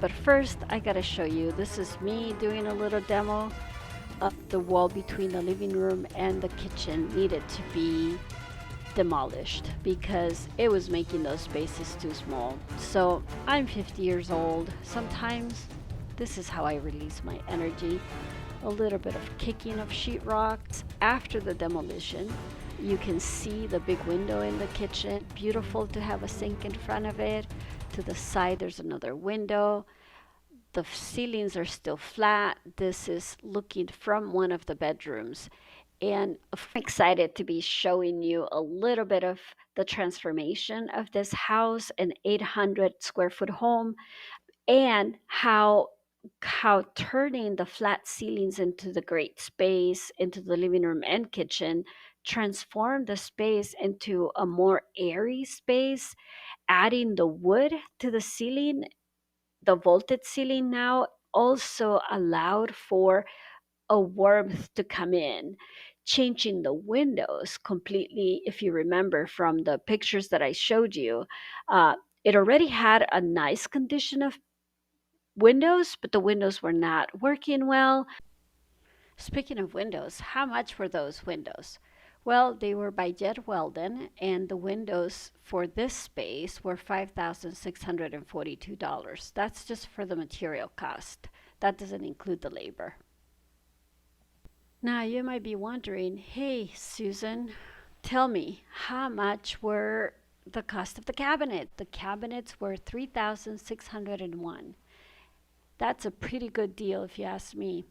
But first, I gotta show you. This is me doing a little demo of the wall between the living room and the kitchen needed to be demolished because it was making those spaces too small. So I'm 50 years old. Sometimes this is how I release my energy. A little bit of kicking of sheetrock. After the demolition, you can see the big window in the kitchen. Beautiful to have a sink in front of it. To the side, there's another window. The ceilings are still flat. This is looking from one of the bedrooms. And I'm excited to be showing you a little bit of the transformation of this house, an 800 square foot home, and how turning the flat ceilings into the great space, into the living room and kitchen, transform the space into a more airy space, adding the wood to the ceiling, the vaulted ceiling now also allowed for a warmth to come in, changing the windows completely. If you remember from the pictures that I showed you, uh, it already had a nice condition of windows, but the windows were not working well. Speaking of windows, how much were those windows? Well, they were by Jet Weldon, and the windows for this space were $5,642. That's just for the material cost. That doesn't include the labor. Now, you might be wondering, hey, Susan, tell me, how much were the cost of the cabinet? The cabinets were 3,601. That's a pretty good deal if you ask me.